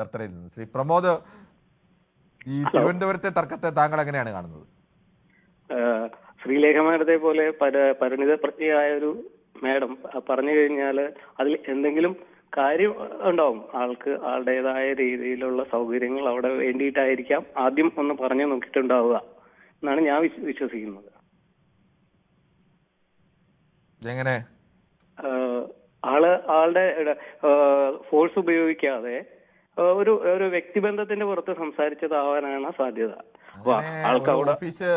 ചേർത്തലയിൽ നിന്ന് ശ്രീ പ്രമോദ്, ഈ തിരുവനന്തപുരത്തെ തർക്കത്തെ താങ്കൾ എങ്ങനെയാണ് കാണുന്നത്? ശ്രീലേഖമാനത്തെ പോലെ പരിണിത പ്രജ്ഞയായ ഒരു മാഡം പറഞ്ഞു കഴിഞ്ഞാൽ അതിൽ എന്തെങ്കിലും കാര്യം ഉണ്ടാവും. ആളുടേതായ രീതിയിലുള്ള സൗകര്യങ്ങൾ അവിടെ വേണ്ടിയിട്ടായിരിക്കാം ആദ്യം ഒന്ന് പറഞ്ഞു നോക്കിയിട്ടുണ്ടാവുക എന്നാണ് ഞാൻ വിശ്വസിക്കുന്നത്. എങ്ങനെ ആളുടെ ഫോഴ്സ് ഉപയോഗിക്കാതെ ഒരു വ്യക്തിബന്ധത്തിന്റെ പുറത്ത് സംസാരിച്ചതാവാനാണ് സാധ്യത. ഓഫീസ്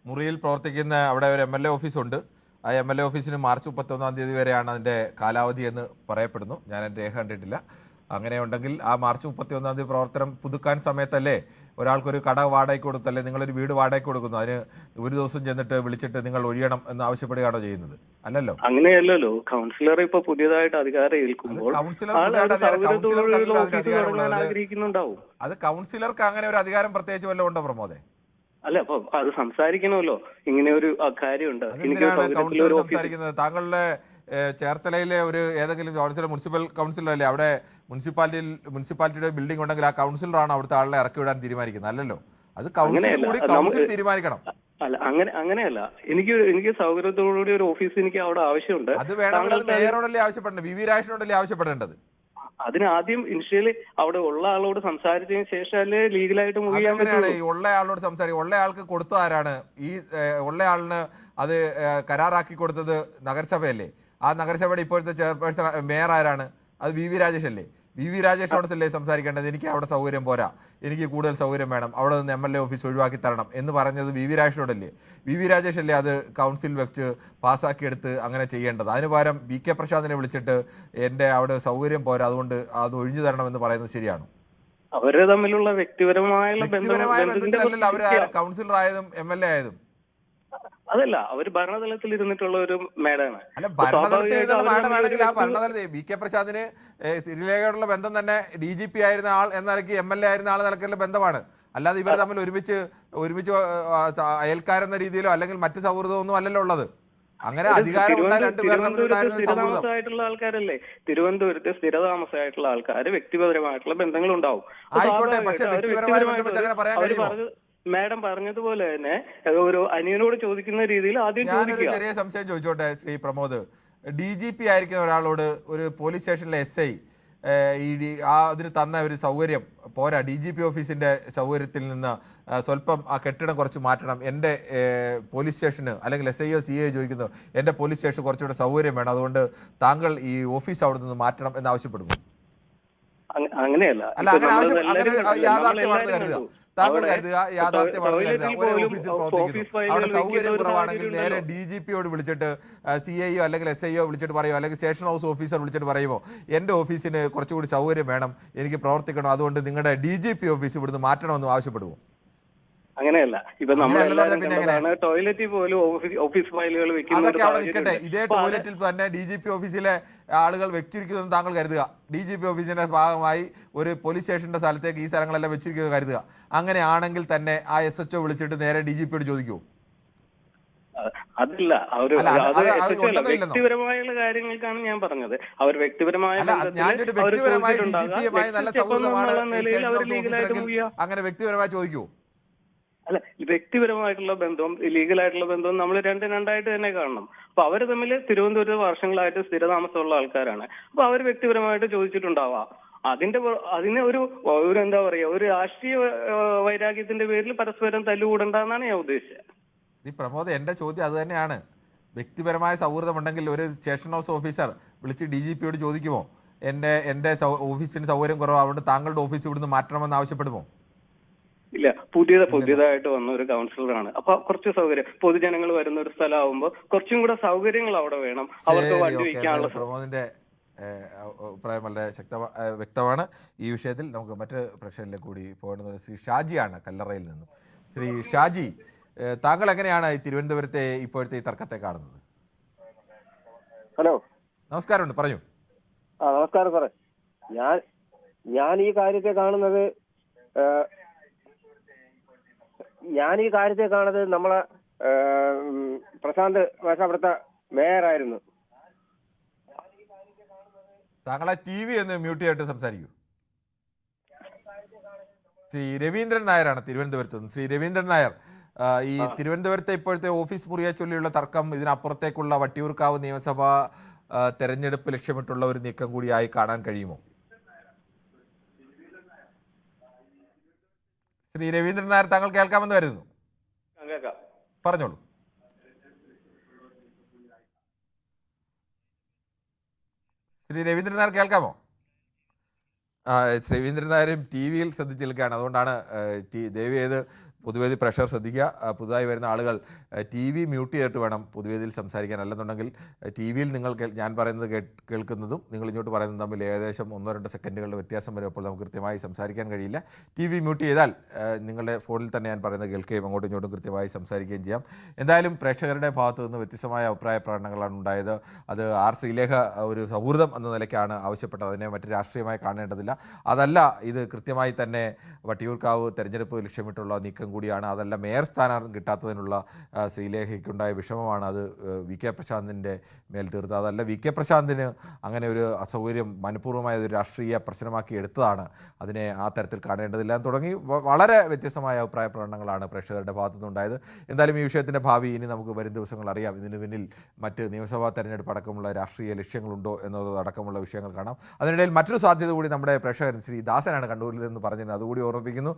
മുറിയിൽ പ്രവർത്തിക്കുന്ന അവിടെ ഒരു MLA ഓഫീസുണ്ട്. ആ MLA ഓഫീസിന് മാർച്ച് 31 തീയതി വരെയാണ് അതിൻ്റെ കാലാവധി എന്ന് പറയപ്പെടുന്നു. ഞാൻ എൻ്റെ രേഖ കണ്ടിട്ടില്ല. അങ്ങനെ ഉണ്ടെങ്കിൽ ആ മാർച്ച് 31 തീയതി പ്രവർത്തനം പുതുക്കാൻ സമയത്തല്ലേ ഒരാൾക്കൊരു കട വാടകയ്ക്ക് കൊടുത്തല്ലേ നിങ്ങളൊരു വീട് വാടകയ്ക്ക് കൊടുക്കുന്നു, അതിന് ഒരു ദിവസം ചെന്നിട്ട് വിളിച്ചിട്ട് നിങ്ങൾ ഒഴിയണം എന്ന് ആവശ്യപ്പെടുകയാണോ ചെയ്യുന്നത്? അല്ലല്ലോ, അങ്ങനെയല്ലല്ലോ. കൗൺസിലർ ഇപ്പൊ പുതിയതായിട്ട് അധികാരം ഏൽക്കുമ്പോൾ അത് കൗൺസിലർക്ക് അങ്ങനെ ഒരു അധികാരം പ്രത്യേകിച്ച് വല്ലതും ഉണ്ടോ പ്രമോദേ? അല്ല, അപ്പൊ അത് സംസാരിക്കണമല്ലോ. ഇങ്ങനെ ഒരു കാര്യമുണ്ട്. സംസാരിക്കുന്നത് താങ്കളുടെ ചേർത്തലയിലെ ഒരു ഏതെങ്കിലും കൗൺസിലർ, മുനിസിപ്പൽ കൗൺസിലറല്ലേ? അവിടെ മുനിസിപ്പാലിറ്റിയുടെ ബിൽഡിംഗ് ഉണ്ടെങ്കിൽ ആ കൗൺസിലറാണ് അവിടുത്തെ ആളെ ഇറക്കി വിടാൻ തീരുമാനിക്കുന്നത്, അല്ലല്ലോ? അത് കൗൺസിൽ തീരുമാനിക്കണം. അല്ല, അങ്ങനെയല്ല. എനിക്ക് സൗകര്യത്തോടുകൂടി ഒരു ഓഫീസ് എനിക്ക് അവിടെ ആവശ്യമുണ്ട്. അത് വേണമെങ്കിൽ മേയറോടല്ലേ ആവശ്യപ്പെടേണ്ടത്, VV രാജേഷിനോടല്ലേ ആവശ്യപ്പെടേണ്ടത്? അതിന് ആദ്യം ഇനിഷ്യലി അവിടെ ഉള്ള ആളോട് സംസാരിച്ചതിന് ശേഷമല്ലേ ലീഗലായിട്ട് മൂവ് ചെയ്യാൻ പറ്റുള്ളൂ. ഈ ഉള്ള ആളോട് സംസാരിക്കും. ഉള്ള ആൾക്ക് കൊടുത്തത് ആരാണ്? ഈ ഉള്ള ആളിന് അത് കരാറാക്കി കൊടുത്തത് നഗരസഭയല്ലേ? ആ നഗരസഭയുടെ ഇപ്പോഴത്തെ ചെയർപേഴ്സൺ മേയർ ആരാണ്? അത് VV രാജേഷ് അല്ലേ? VV രാജേഷിനോടല്ലേ സംസാരിക്കേണ്ടത്? എനിക്ക് അവിടെ സൗകര്യം പോരാ, എനിക്ക് കൂടുതൽ സൗകര്യം വേണം, അവിടെ നിന്ന് MLA ഓഫീസ് ഒഴിവാക്കി തരണം എന്ന് പറഞ്ഞത് VV രാജേഷിനോടല്ലേ? VV രാജേഷ് അല്ലേ അത് കൗൺസിൽ വെച്ച് പാസ്സാക്കിയെടുത്ത് അങ്ങനെ ചെയ്യേണ്ടത്? അതിന് പകരം VK പ്രശാന്തിനെ വിളിച്ചിട്ട് എൻ്റെ അവിടെ സൗകര്യം പോരാ, അതുകൊണ്ട് അത് ഒഴിഞ്ഞു തരണം എന്ന് പറയുന്നത് ശരിയാണോ? അവര് തമ്മിലുള്ള വ്യക്തിപരമായ ബന്ധത്തിലല്ലല്ലോ അവർ കൗൺസിലർ ആയതും MLA ആയതും. അതല്ല, അവർ ഭരണതലത്തിൽ ഇരുന്നിട്ടുള്ള ഒരു മേഡാണ്. അല്ല, ഭരണതലത്തിൽ ആ ഭരണതലത്തിൽ VK പ്രശാന്തിന് ശ്രീലേഖയോടുള്ള ബന്ധം തന്നെ DGP ആയിരുന്ന ആൾ എന്ന നിലയ്ക്ക് MLA ആയിരുന്ന ആൾ നിലക്കുള്ള ബന്ധമാണ്. അല്ലാതെ ഇവർ തമ്മിൽ ഒരുമിച്ച് അയൽക്കാരെന്ന രീതിയിലോ അല്ലെങ്കിൽ മറ്റു സൗഹൃദമൊന്നും അല്ലല്ലോ ഉള്ളത്. അങ്ങനെ അധികാരം സ്ഥിരതാമസമായിട്ടുള്ള ആൾക്കാരല്ലേ? തിരുവനന്തപുരത്ത് സ്ഥിരതാമസമായിട്ടുള്ള ആൾക്കാർ വ്യക്തിപരമായിട്ടുള്ള ബന്ധങ്ങൾ ഉണ്ടാവും. ആയിക്കോട്ടെ, പക്ഷേ വ്യക്തിപരമായ ബന്ധം അങ്ങനെ പറയാൻ കഴിയുമോ? മാഡം പറഞ്ഞതുപോലെ തന്നെ ഒരു അനിയനോട് ചോദിക്കുന്ന രീതിയിൽ ആദ്യം ഞാനൊരു ചെറിയ സംശയം ചോദിച്ചോട്ടെ ശ്രീ പ്രമോദ്. DGP ആയിരിക്കുന്ന ഒരാളോട് ഒരു പോലീസ് സ്റ്റേഷനിലെ SI അതിന് തന്ന ഒരു സൗകര്യം പോരാ, DGP ഓഫീസിൻ്റെ സൗകര്യത്തിൽ നിന്ന് സ്വല്പം ആ കെട്ടിടം കുറച്ച് മാറ്റണം, എൻ്റെ പോലീസ് സ്റ്റേഷന് അല്ലെങ്കിൽ SIO CIO ചോദിക്കുന്നു എൻ്റെ പോലീസ് സ്റ്റേഷൻ കുറച്ചുകൂടെ സൗകര്യം വേണം, അതുകൊണ്ട് താങ്കൾ ഈ ഓഫീസ് അവിടെ നിന്ന് മാറ്റണം എന്ന് ആവശ്യപ്പെടുന്നു. അങ്ങനെയല്ല, യാഥാർത്ഥ്യമാണെന്ന് കരുതുക. താങ്കൾ കരുതുക യാഥാർത്ഥ്യമാണെന്ന് കരുതുക, ഒരു ഓഫീസിൽ പ്രവർത്തിക്കുന്നു, അവിടെ സൗകര്യം കുറവാണെങ്കിൽ നേരെ DGPയോട് വിളിച്ചിട്ട് CIO അല്ലെങ്കിൽ SIO വിളിച്ചിട്ട് പറയുമോ, അല്ലെങ്കിൽ സ്റ്റേഷൻ ഹൗസ് ഓഫീസർ വിളിച്ചിട്ട് പറയുമോ എൻ്റെ ഓഫീസിന് കുറച്ചുകൂടി സൗകര്യം വേണം, എനിക്ക് പ്രവർത്തിക്കണം, അതുകൊണ്ട് നിങ്ങളുടെ DGP ഓഫീസ് ഇവിടുന്ന് മാറ്റണമെന്ന് ആവശ്യപ്പെടുമോ? അങ്ങനെയല്ല. ഇപ്പൊ നമ്മൾ ടോയ്ലറ്റിൽ പോലും ഓഫീസ് ഫയലുകൾ അതൊക്കെ അവിടെ നിൽക്കട്ടെ. ഇതേ ടോയ്ലറ്റിൽ തന്നെ DGP ഓഫീസിലെ ആളുകൾ വെച്ചിരിക്കുന്നതെന്ന് താങ്കൾ കരുതുക. DGP ഓഫീസിന്റെ ഭാഗമായി ഒരു പോലീസ് സ്റ്റേഷന്റെ സ്ഥലത്തേക്ക് ഈ സ്ഥലങ്ങളെല്ലാം വെച്ചിരിക്കുന്നത് കരുതുക. അങ്ങനെയാണെങ്കിൽ തന്നെ ആ SHO വിളിച്ചിട്ട് നേരെ DGPയോട് ചോദിക്കൂ? അതല്ല, വ്യക്തിപരമായുള്ള കാര്യങ്ങൾക്കാണ് ഞാൻ പറഞ്ഞത്. അവർ വ്യക്തിപരമായ അങ്ങനെ വ്യക്തിപരമായി ചോദിക്കൂ. അല്ല, വ്യക്തിപരമായിട്ടുള്ള ബന്ധവും ലീഗലായിട്ടുള്ള ബന്ധവും നമ്മൾ രണ്ടായിട്ട് തന്നെ കാണണം. അപ്പൊ അവര് തമ്മിൽ തിരുവനന്തപുരത്ത് വർഷങ്ങളായിട്ട് സ്ഥിരതാമസമുള്ള ആൾക്കാരാണ്. അപ്പൊ അവർ വ്യക്തിപരമായിട്ട് ചോദിച്ചിട്ടുണ്ടാവാം. അതിന് ഒരു എന്താ പറയാ, ഒരു രാഷ്ട്രീയ വൈരാഗ്യത്തിന്റെ പേരിൽ പരസ്പരം തല്ലുകൂടണ്ടെന്നാണ് ഞാൻ ഉദ്ദേശിച്ചത്. ശ്രീ പ്രമോദ്, എൻ്റെ ചോദ്യം അത് തന്നെയാണ്. വ്യക്തിപരമായ സൗഹൃദമുണ്ടെങ്കിൽ ഒരു സ്റ്റേഷൻ ഹൗസ് ഓഫീസർ വിളിച്ച് DGPയോട് ചോദിക്കുമോ എൻ്റെ ഓഫീസിന് സൗകര്യം കുറവാണ്, താങ്കളുടെ ഓഫീസ് ഇവിടുന്ന് മാറ്റണമെന്ന് ആവശ്യപ്പെടുമോ? ഇല്ല, പുതിയതായിട്ട് വന്ന ഒരു കൗൺസിലറാണ്. അപ്പൊ കുറച്ച് സൗകര്യം, പൊതുജനങ്ങൾ വരുന്ന ഒരു സ്ഥലമാകുമ്പോൾ കുറച്ചും കൂടെ സൗകര്യങ്ങൾ അവിടെ വേണം. അവർക്ക് വണ്ടി വയ്ക്കാനുള്ള. പ്രമോദിന്റെ അഭിപ്രായം വളരെ വ്യക്തമാണ്. ഈ വിഷയത്തിൽ നമുക്ക് മറ്റ് പ്രശ്നങ്ങളിലേക്ക് കൂടി പോകേണ്ടത് ശ്രീ ഷാജിയാണ് കല്ലറയിൽ നിന്നും. ശ്രീ ഷാജി, താങ്കൾ എങ്ങനെയാണ് ഈ തിരുവനന്തപുരത്തെ ഇപ്പോഴത്തെ ഈ തർക്കത്തെ കാണുന്നത്? ഹലോ, നമസ്കാരമുണ്ട്, പറയൂ. നമസ്കാരം സാറേ. ഞാൻ ഈ കാര്യത്തെ കാണുന്നത് നമ്മളെ പ്രശാന്ത് അവിടുത്തെ മേയറായിരുന്നു. താങ്കളെ TV ഒന്ന് മ്യൂട്ട് ചെയ്തിട്ട് സംസാരിക്കൂ. ശ്രീ രവീന്ദ്രൻ നായരാണ് തിരുവനന്തപുരത്ത് നിന്ന്. ശ്രീ രവീന്ദ്രൻ നായർ, ഈ തിരുവനന്തപുരത്തെ ഇപ്പോഴത്തെ ഓഫീസ് മുറിയെ ചൊല്ലിയുള്ള തർക്കം ഇതിനപ്പുറത്തേക്കുള്ള വട്ടിയൂർക്കാവ് നിയമസഭാ തെരഞ്ഞെടുപ്പ് ലക്ഷ്യമിട്ടുള്ള ഒരു നീക്കം കൂടിയായി കാണാൻ കഴിയുമോ? ശ്രീ രവീന്ദ്രൻ നായർ, താങ്കൾ കേൾക്കാമെന്ന് കരുതുന്നു. കേൾക്കാം. പറഞ്ഞോളൂ. ശ്രീ രവീന്ദ്രൻ നായർ കേൾക്കാമോ? ശ്രീ രവീന്ദ്രൻ നായരും ടി വിയിൽ ശ്രദ്ധിച്ച് നിൽക്കുകയാണ്. അതുകൊണ്ടാണ് ദയവ് ചെയ്ത് പൊതുവേദി പ്രഷർ ശ്രദ്ധിക്കുക. പുതുതായി വരുന്ന ആളുകൾ ടി വി മ്യൂട്ട് ചെയ്തിട്ട് വേണം പൊതുവേദിയിൽ സംസാരിക്കാൻ. അല്ലെന്നുണ്ടെങ്കിൽ ടി വിയിൽ നിങ്ങൾ ഞാൻ പറയുന്നത് കേൾക്കുന്നതും നിങ്ങൾ ഇങ്ങോട്ട് പറയുന്നതും തമ്മിൽ ഏകദേശം 1-2 സെക്കൻഡുകളുടെ വ്യത്യാസം വരും. അപ്പോൾ നമുക്ക് കൃത്യമായി സംസാരിക്കാൻ കഴിയില്ല. ടി വി മ്യൂട്ട് ചെയ്താൽ നിങ്ങളുടെ ഫോണിൽ തന്നെ ഞാൻ പറയുന്നത് കേൾക്കുകയും അങ്ങോട്ടും ഇങ്ങോട്ടും കൃത്യമായി സംസാരിക്കുകയും ചെയ്യാം. എന്തായാലും പ്രേക്ഷകരുടെ ഭാഗത്തു നിന്ന് വ്യത്യസ്തമായ അഭിപ്രായ പ്രകടനങ്ങളാണ് ഉണ്ടായത്. അത് ആർ ശ്രീലേഖ ഒരു സൗഹൃദം എന്ന നിലയ്ക്കാണ് ആവശ്യപ്പെട്ടത്. അതിനെ മറ്റ് രാഷ്ട്രീയമായി കാണേണ്ടതില്ല. അതല്ല, ഇത് കൃത്യമായി തന്നെ വട്ടിയൂർക്കാവ് തെരഞ്ഞെടുപ്പ് ലക്ഷ്യമിട്ടുള്ള നീക്കം കൂടിയാണ്. അതല്ല, മേയർ സ്ഥാനം കിട്ടാത്തതിനുള്ള ശ്രീലേഖയ്ക്കുണ്ടായ വിഷമമാണ് അത് വി കെ പ്രശാന്തിൻ്റെ മേൽ തീർത്തത്. അതല്ല, വി കെ പ്രശാന്തിന് അങ്ങനെ ഒരു അസൗകര്യം മനഃപൂർവ്വമായ ഒരു രാഷ്ട്രീയ പ്രശ്നമാക്കി എടുത്തതാണ്. അതിനെ ആ തരത്തിൽ കാണേണ്ടതില്ല തുടങ്ങി വളരെ വ്യത്യസ്തമായ അഭിപ്രായ പ്രകടനങ്ങളാണ് പ്രേക്ഷകരുടെ ഭാഗത്തുനിന്നുണ്ടായത്. എന്തായാലും ഈ വിഷയത്തിൻ്റെ ഭാവി ഇനി നമുക്ക് വരും ദിവസങ്ങൾ അറിയാം. ഇതിന് പിന്നിൽ മറ്റ് നിയമസഭാ തെരഞ്ഞെടുപ്പ് അടക്കമുള്ള രാഷ്ട്രീയ ലക്ഷ്യങ്ങളുണ്ടോ എന്നതടക്കമുള്ള വിഷയങ്ങൾ കാണാം. അതിനിടയിൽ മറ്റൊരു സാധ്യത കൂടി നമ്മുടെ പ്രേക്ഷകൻ ശ്രീ ദാസനാണ് കണ്ണൂരിൽ നിന്ന് പറഞ്ഞിരുന്നത്. അതുകൂടി ഓർമ്മിപ്പിക്കുന്നു.